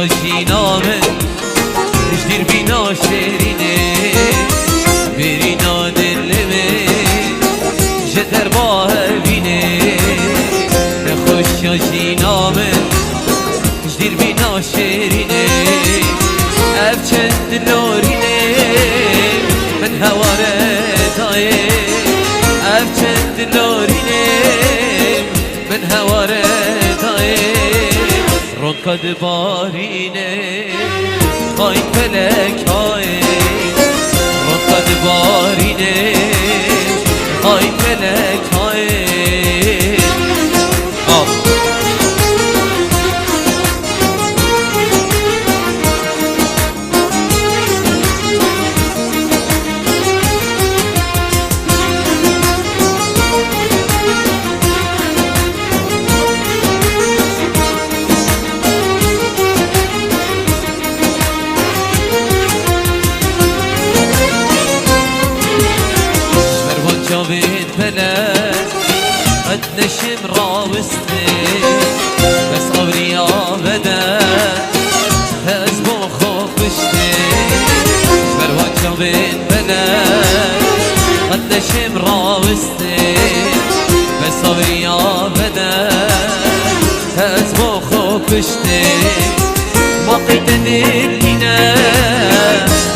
آشینامه دیر بینا شیرینه برینا دلمه جتر با هبینه خوش آشینامه دیر بینا شیرینه اف چند لورینه من هواره دایه اف چند لورینه من هواره دایه رونکاد بارینه خواهی فلک های رونکاد بارینه خواهی فلک های قد نشم راوسته بس أوريا بدا فأزبو خوف بشته بروان شابين بلا قد نشم راوسته بس أوريا بدا فأزبو خوف بشته ما قيت دينا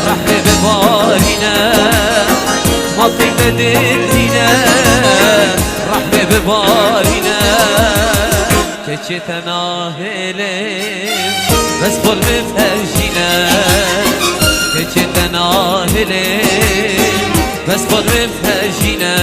رحمي ببارينا ما قيت دينا رحمه ببارينا كشي تناهلم بس ظلم فهجينا كشي تناهلم بس ظلم فهجينا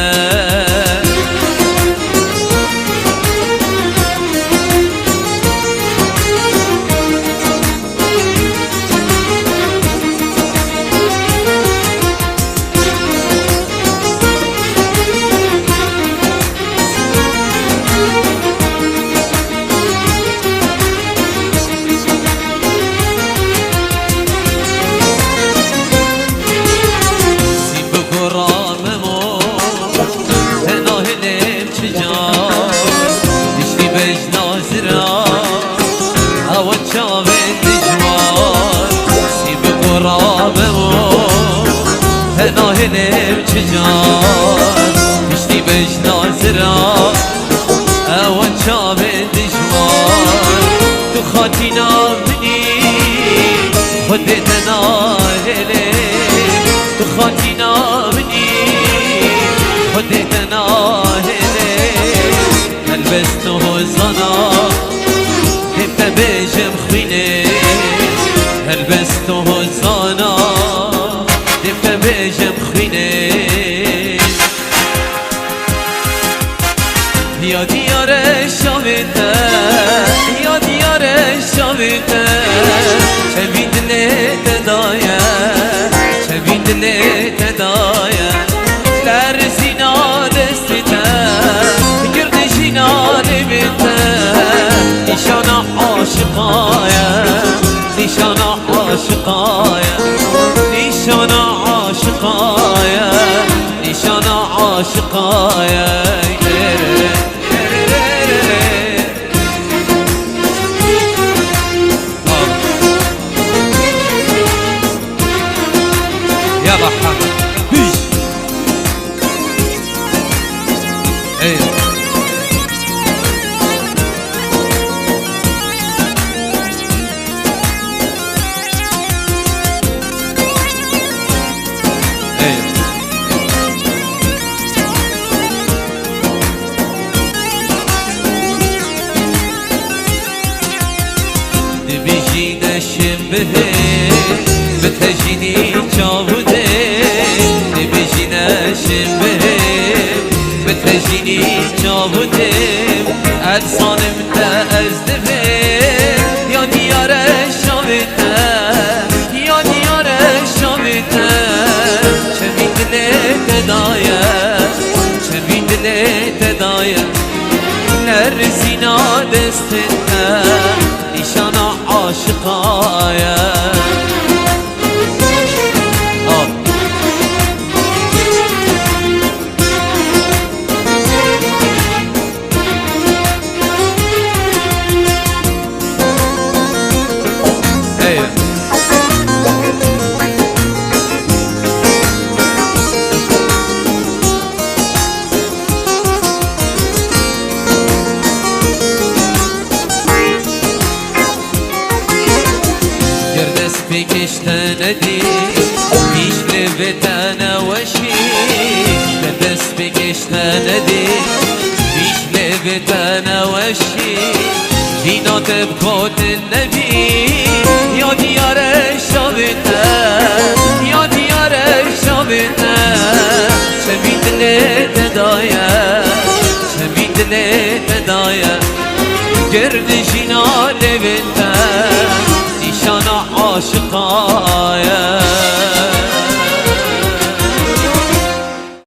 هناهنم چجان مشتی بش نازرا اوان چام دشوار تو خاتینا منی خودت ناهله تو خاتینا منی خودت ناهله البس تو زنا هبت بجم خینه البس تو زنا هبت بجم خینه یا دیار شاویده یا دیار شاویده چه بیدله دایه چه بیدله دایه لرزینا دستیده گردشینا نبیده نیشانا عاشقایه نیشانا عاشقایه نیشانا عاشقایه نیشانا عاشقایه بتجيني جاودي نبيجينا شبه بتجيني جاودي ألسان من أزدفه يا ديار الشامته يا ديار الشامته شبين دلت دايا شبين دلت دايا نرسينا دستنا نشانا عاشقايا بکشتن دی پیش لبتن وشی دست بکشتن دی پیش لبتن وشی دینا تبکات النبی یا دیار شابت